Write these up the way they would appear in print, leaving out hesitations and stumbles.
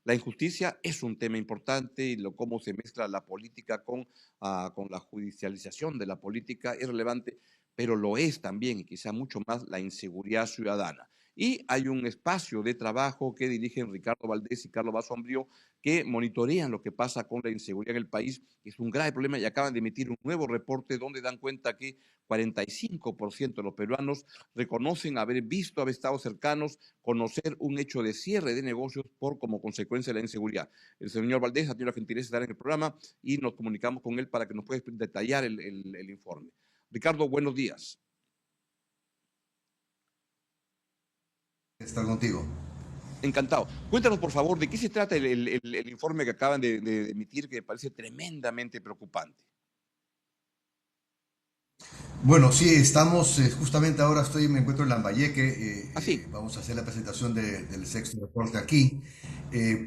La injusticia es un tema importante y cómo se mezcla la política con la judicialización de la política es relevante, pero lo es también, y quizá mucho más, la inseguridad ciudadana. Y hay un espacio de trabajo que dirigen Ricardo Valdés y Carlos Basso-Ambrío que monitorean lo que pasa con la inseguridad en el país, que es un grave problema, y acaban de emitir un nuevo reporte donde dan cuenta que 45% de los peruanos reconocen haber visto, haber estado cercanos, conocer un hecho de cierre de negocios como consecuencia de la inseguridad. El señor Valdés ha tenido la gentileza de estar en el programa y nos comunicamos con él para que nos pueda detallar el informe. Ricardo, buenos días. Estar contigo. Encantado. Cuéntanos, por favor, de qué se trata el informe que acaban de emitir, que me parece tremendamente preocupante. Bueno, sí, estamos, justamente ahora me encuentro en Lambayeque, Así. vamos a hacer la presentación del sexto reporte aquí,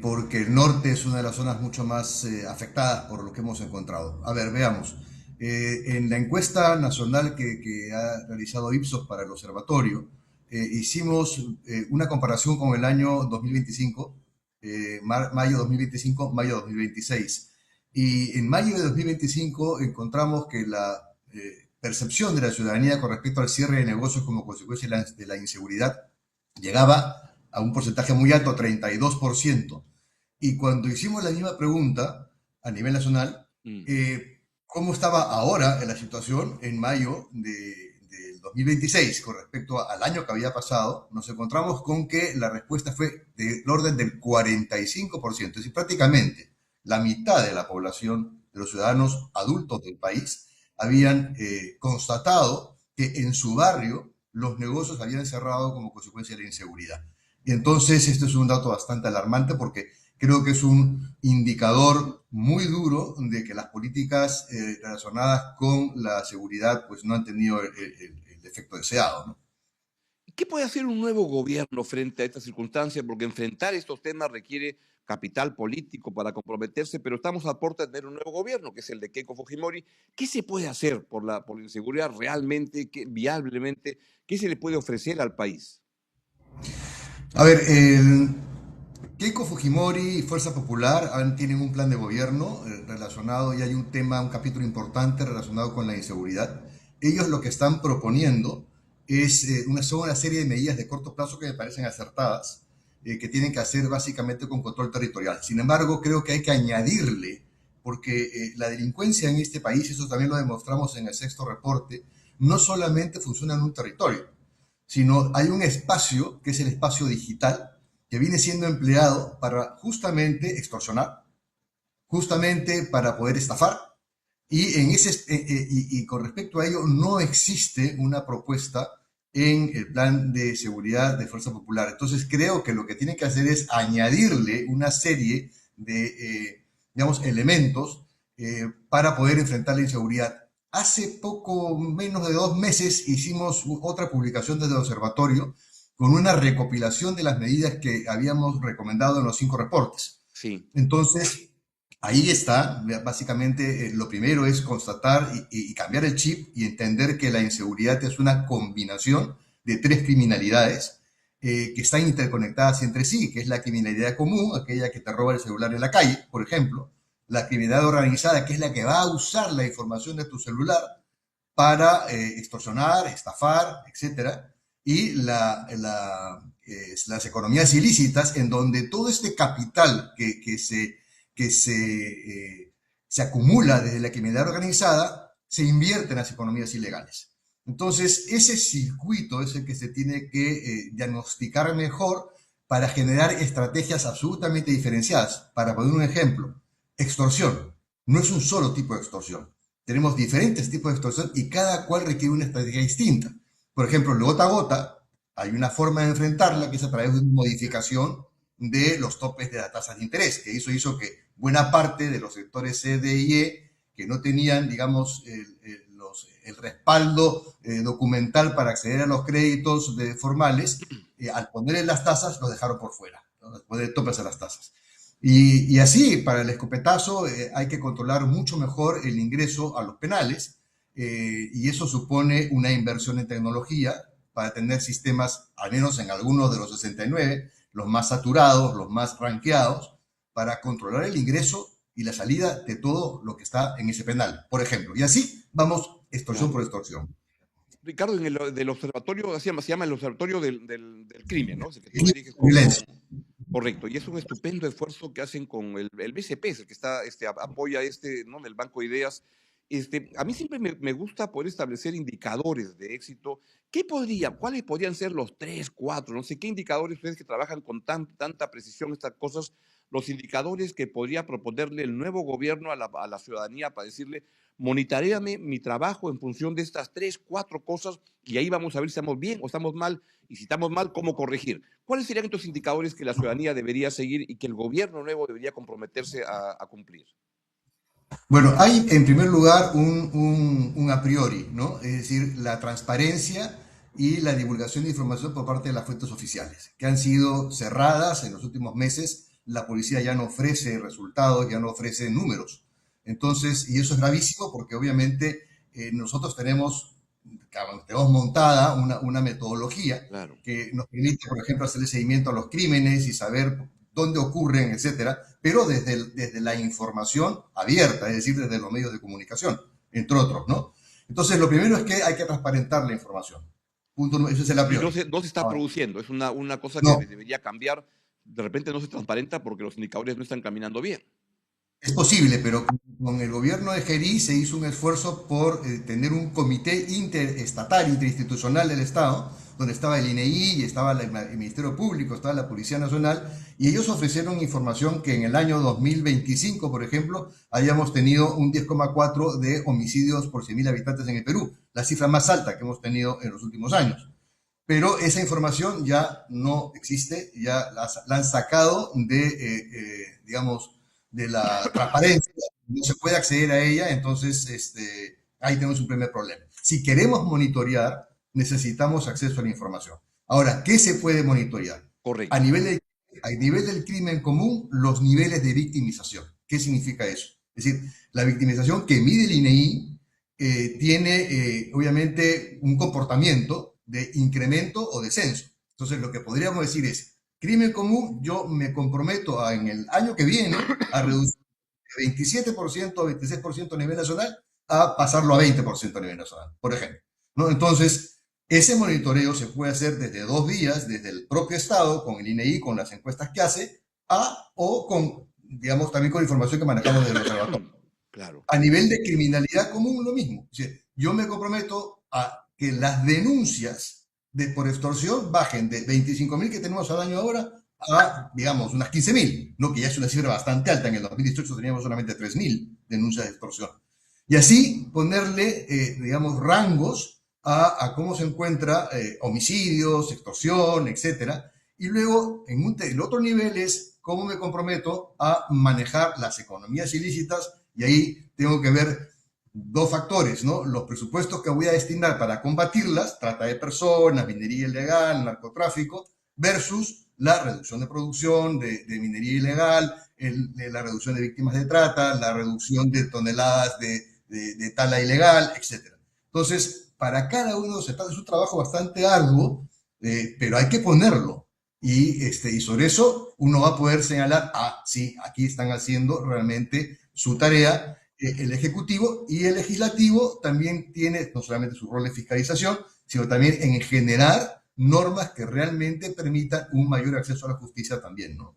porque el norte es una de las zonas mucho más afectadas por lo que hemos encontrado. A ver, veamos. En la encuesta nacional que ha realizado Ipsos para el observatorio, hicimos una comparación con el año 2025, mayo 2025, mayo 2026. Y en mayo de 2025 encontramos que la percepción de la ciudadanía con respecto al cierre de negocios como consecuencia de la inseguridad llegaba a un porcentaje muy alto, 32%. Y cuando hicimos la misma pregunta a nivel nacional, ¿cómo estaba ahora en la situación en mayo del 2026 con respecto al año que había pasado? Nos encontramos con que la respuesta fue del orden del 45%, es decir, prácticamente la mitad de la población, de los ciudadanos adultos del país, habían constatado que en su barrio los negocios habían cerrado como consecuencia de la inseguridad. Y entonces esto es un dato bastante alarmante porque creo que es un indicador muy duro de que las políticas relacionadas con la seguridad pues no han tenido el efecto deseado, ¿no? ¿Qué puede hacer un nuevo gobierno frente a estas circunstancias? Porque enfrentar estos temas requiere capital político para comprometerse, pero estamos a puerta de tener un nuevo gobierno, que es el de Keiko Fujimori. ¿Qué se puede hacer por la inseguridad realmente, viablemente? ¿Qué se le puede ofrecer al país? A ver, Keiko Fujimori y Fuerza Popular tienen un plan de gobierno relacionado, y hay un capítulo importante relacionado con la inseguridad. Ellos lo que están proponiendo es una serie de medidas de corto plazo que me parecen acertadas, que tienen que hacer básicamente con control territorial. Sin embargo, creo que hay que añadirle, porque la delincuencia en este país, eso también lo demostramos en el sexto reporte, no solamente funciona en un territorio, sino hay un espacio, que es el espacio digital, que viene siendo empleado para justamente extorsionar, justamente para poder estafar, y con respecto a ello no existe una propuesta en el plan de seguridad de Fuerza Popular. Entonces creo que lo que tiene que hacer es añadirle una serie de, digamos, elementos para poder enfrentar la inseguridad. Hace poco menos de 2 meses hicimos otra publicación desde el observatorio con una recopilación de las medidas que habíamos recomendado en los 5 reportes. Sí. Entonces, ahí está, básicamente lo primero es constatar y cambiar el chip y entender que la inseguridad es una combinación de 3 criminalidades que están interconectadas entre sí, que es la criminalidad común, aquella que te roba el celular en la calle, por ejemplo, la criminalidad organizada, que es la que va a usar la información de tu celular para extorsionar, estafar, etcétera, y las economías ilícitas, en donde todo este capital que se acumula desde la criminalidad organizada se invierte en las economías ilegales. Entonces, ese circuito es el que se tiene que diagnosticar mejor para generar estrategias absolutamente diferenciadas. Para poner un ejemplo, extorsión. No es un solo tipo de extorsión. Tenemos diferentes tipos de extorsión y cada cual requiere una estrategia distinta. Por ejemplo, el gota a gota, hay una forma de enfrentarla que es a través de una modificación de los topes de las tasas de interés, que eso hizo que buena parte de los sectores C, D y E, que no tenían, digamos, el respaldo documental para acceder a los créditos formales, al ponerle las tasas, los dejaron por fuera, ¿no? Al poner topes a las tasas. Y así, para el escopetazo, hay que controlar mucho mejor el ingreso a los penales, y eso supone una inversión en tecnología para tener sistemas, al menos en algunos de los 69, los más saturados, los más rankeados, para controlar el ingreso y la salida de todo lo que está en ese penal, por ejemplo. Y así vamos extorsión Claro. por extorsión. Ricardo, en el del observatorio, se llama el observatorio del crimen, ¿no? Es el que tú Y diriges violencia. correcto. Y es un estupendo esfuerzo que hacen con el BCP, es el que está, apoya ¿no? En el Banco de Ideas. A mí siempre me gusta poder establecer indicadores de éxito. ¿Cuáles podrían ser los tres, cuatro, no sé qué indicadores ustedes que trabajan con tanta precisión estas cosas, los indicadores que podría proponerle el nuevo gobierno a la ciudadanía para decirle, monitoréame mi trabajo en función de estas tres, cuatro cosas y ahí vamos a ver si estamos bien o estamos mal y si estamos mal, cómo corregir? ¿Cuáles serían estos indicadores que la ciudadanía debería seguir y que el gobierno nuevo debería comprometerse a cumplir? Bueno, hay en primer lugar un a priori, ¿no? Es decir, la transparencia y la divulgación de información por parte de las fuentes oficiales, que han sido cerradas en los últimos meses. La policía ya no ofrece resultados, ya no ofrece números. Entonces, y eso es gravísimo porque obviamente nosotros tenemos montada una metodología Claro. que nos permite, por ejemplo, hacer el seguimiento a los crímenes y saber dónde ocurren, etcétera, pero desde la información abierta, es decir, desde los medios de comunicación, entre otros, ¿no? Entonces, lo primero es que hay que transparentar la información. Ese es el a Y priori. no se está Ahora, produciendo, es una cosa que no, debería cambiar. De repente no se transparenta porque los indicadores no están caminando bien. es posible, pero con el gobierno de Gerí se hizo un esfuerzo por tener un comité interestatal, interinstitucional del Estado, donde estaba el INEI, y estaba el Ministerio Público, estaba la Policía Nacional, y ellos ofrecieron información que en el año 2025, por ejemplo, hayamos tenido un 10,4 de homicidios por 100.000 habitantes en el Perú, la cifra más alta que hemos tenido en los últimos años. Pero esa información ya no existe, ya la han sacado digamos, de la transparencia, no se puede acceder a ella, entonces ahí tenemos un primer problema. Si queremos monitorear, necesitamos acceso a la información. Ahora, ¿qué se puede monitorear? A Correcto. nivel, de, a nivel del crimen común, los niveles de victimización. ¿Qué significa eso? Es decir, la victimización que mide el INEI tiene obviamente un comportamiento de incremento o descenso. Entonces, lo que podríamos decir es, crimen común, yo me comprometo en el año que viene a reducir de 27% o 26% a nivel nacional a pasarlo a 20% a nivel nacional, por ejemplo, ¿no? Entonces, ese monitoreo se puede hacer desde 2 días, desde el propio Estado, con el INEI, con las encuestas que hace, o con, digamos, también con información que manejamos desde el observatorio. Claro. A nivel de criminalidad común, lo mismo. Es decir, yo me comprometo a que las denuncias por extorsión bajen de 25.000 que tenemos al año ahora a, digamos, unas 15.000, ¿no? Que ya es una cifra bastante alta. En el 2018 teníamos solamente 3.000 denuncias de extorsión. Y así ponerle, digamos, rangos a cómo se encuentra homicidios, extorsión, etcétera. Y luego, el otro nivel es cómo me comprometo a manejar las economías ilícitas, y ahí tengo que ver dos factores, ¿no? Los presupuestos que voy a destinar para combatirlas, trata de personas, minería ilegal, narcotráfico, versus la reducción de producción de minería ilegal, la reducción de víctimas de trata, la reducción de toneladas de tala ilegal, etc. Entonces, para cada uno se trata de un trabajo bastante arduo, pero hay que ponerlo. Y sobre eso uno va a poder señalar, sí, aquí están haciendo realmente su tarea. El Ejecutivo y el Legislativo también tiene no solamente su rol de fiscalización, sino también en generar normas que realmente permitan un mayor acceso a la justicia también, ¿no?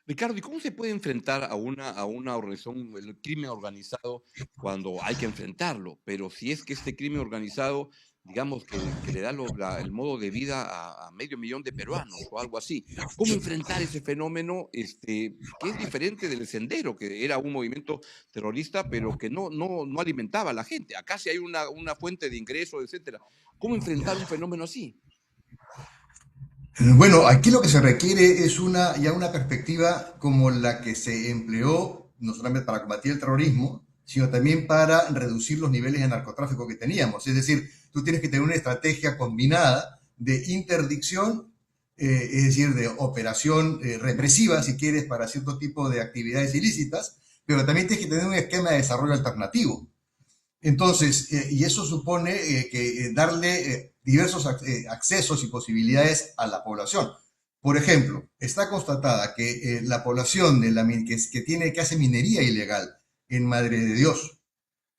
Ricardo, ¿y cómo se puede enfrentar a una organización, el crimen organizado, cuando hay que enfrentarlo? Pero si es que este crimen organizado, digamos, que le da el modo de vida a medio millón de peruanos o algo así, ¿cómo enfrentar ese fenómeno que es diferente del Sendero, que era un movimiento terrorista, pero que no alimentaba a la gente? Acá sí hay una fuente de ingreso, etcétera. ¿Cómo enfrentar un fenómeno así? Bueno, aquí lo que se requiere es ya una perspectiva como la que se empleó no solamente para combatir el terrorismo, sino también para reducir los niveles de narcotráfico que teníamos. Es decir, tú tienes que tener una estrategia combinada de interdicción, es decir, de operación represiva, si quieres, para cierto tipo de actividades ilícitas, pero también tienes que tener un esquema de desarrollo alternativo. Entonces, y eso supone que darle diversos accesos y posibilidades a la población. Por ejemplo, está constatada que la población que hace minería ilegal en Madre de Dios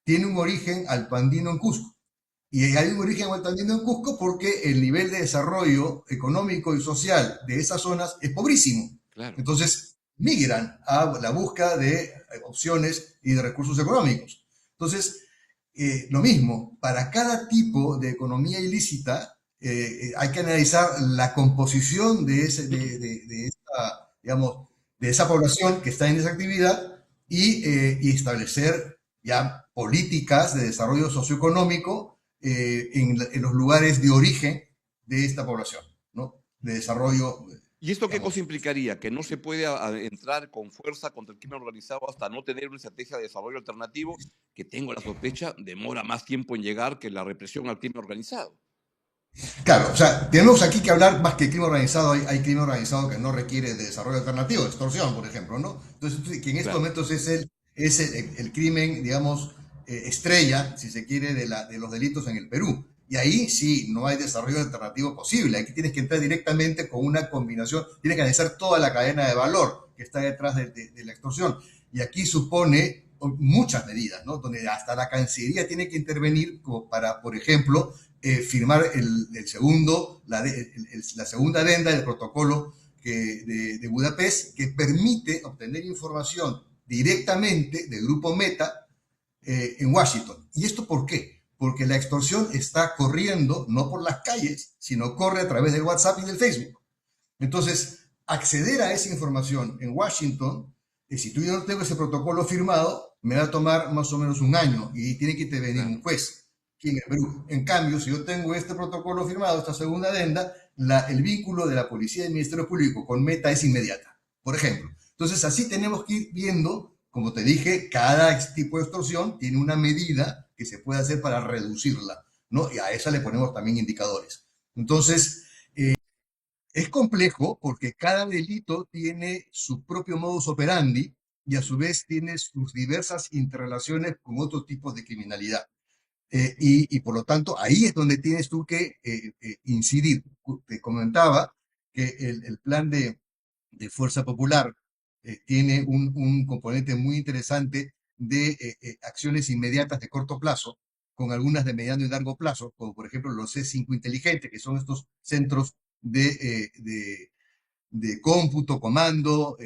tiene un origen alpandino en Cusco. Y hay un origen alpandino en Cusco porque el nivel de desarrollo económico y social de esas zonas es pobrísimo. Claro. Entonces, migran a la búsqueda de opciones y de recursos económicos. Entonces, lo mismo, para cada tipo de economía ilícita hay que analizar la composición de esta, digamos, de esa población que está en esa actividad y establecer ya políticas de desarrollo socioeconómico en los lugares de origen de esta población, ¿no? De desarrollo, ¿Y esto qué cosa digamos. implicaría? Que no se puede entrar con fuerza contra el crimen organizado hasta no tener una estrategia de desarrollo alternativo que, tengo la sospecha, demora más tiempo en llegar que la represión al crimen organizado. Claro, o sea, tenemos aquí que hablar más que crimen organizado. Hay crimen organizado que no requiere de desarrollo alternativo, extorsión, por ejemplo, ¿no? Entonces, que en estos Claro. momentos es el crimen, digamos, estrella, si se quiere, de los delitos en el Perú. Y ahí sí, no hay desarrollo alternativo posible. Aquí tienes que entrar directamente con una combinación, tienes que analizar toda la cadena de valor que está detrás de la extorsión. Y aquí supone muchas medidas, ¿no? Donde hasta la Cancillería tiene que intervenir como para, por ejemplo, firmar la segunda adenda del protocolo de Budapest, que permite obtener información directamente del grupo Meta en Washington. ¿Y esto por qué? Porque la extorsión está corriendo no por las calles, sino corre a través del WhatsApp y del Facebook. Entonces, acceder a esa información en Washington, si tú yo no tengo ese protocolo firmado, me va a tomar más o menos un año y tiene que intervenir un Claro. juez aquí en el Perú. En cambio, si yo tengo este protocolo firmado, esta segunda adenda, el vínculo de la policía y del Ministerio Público con Meta es inmediata, por ejemplo. Entonces, así tenemos que ir viendo, como te dije, cada tipo de extorsión tiene una medida que se puede hacer para reducirla, ¿no? Y a esa le ponemos también indicadores. Entonces, es complejo porque cada delito tiene su propio modus operandi y a su vez tiene sus diversas interrelaciones con otros tipos de criminalidad. Y por lo tanto, ahí es donde tienes tú que incidir. Te comentaba que el plan de Fuerza Popular tiene un componente muy interesante de acciones inmediatas de corto plazo, con algunas de mediano y largo plazo, como por ejemplo los C5 inteligentes, que son estos centros de, de cómputo, comando,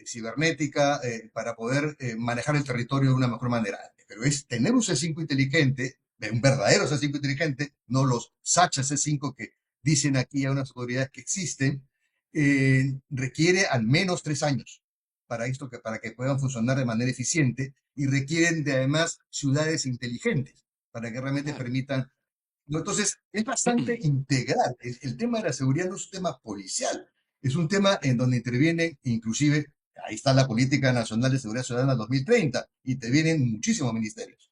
cibernética, para poder manejar el territorio de una mejor manera. Pero es tener un C5 inteligente, un verdadero C5 inteligente, no los SACHA C5 que dicen aquí a unas autoridades que existen, requiere al menos 3 años para que puedan funcionar de manera eficiente y requieren de además ciudades inteligentes para que realmente Claro. permitan, ¿no? Entonces, es bastante integral. El tema de la seguridad no es un tema policial, es un tema en donde intervienen, inclusive, ahí está la Política Nacional de Seguridad Ciudadana 2030, intervienen muchísimos ministerios.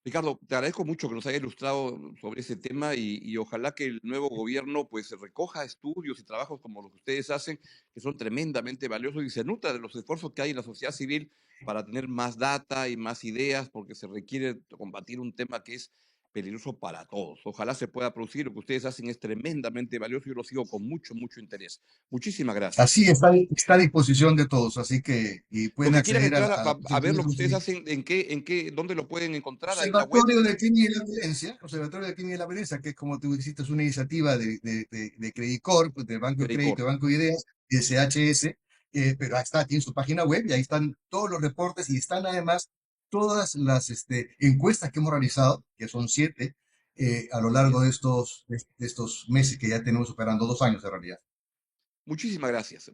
Ricardo, te agradezco mucho que nos haya ilustrado sobre ese tema y ojalá que el nuevo gobierno pues recoja estudios y trabajos como los que ustedes hacen, que son tremendamente valiosos y se nutra de los esfuerzos que hay en la sociedad civil para tener más data y más ideas, porque se requiere combatir un tema que es peligroso para todos. Ojalá se pueda producir. Lo que ustedes hacen es tremendamente valioso y yo lo sigo con mucho, mucho interés. Muchísimas gracias. Así está a disposición de todos, así que y Los pueden que quieran acceder entrar a la a posición que ver lo que tenemos ustedes ahí. hacen, dónde lo pueden encontrar, hay una web. Observatorio del Crimen y la Violencia, Observatorio del Crimen y la Violencia, que es como tú hiciste, es una iniciativa de Credit Corp, del Banco de Crédito, Credicor. de Banco de Ideas, y de CHS, pero ahí está, tiene su página web y ahí están todos los reportes y están además todas las encuestas que hemos realizado, que son 7, a lo Muy largo bien. de estos meses que ya tenemos superando 2 años en realidad. Muchísimas gracias.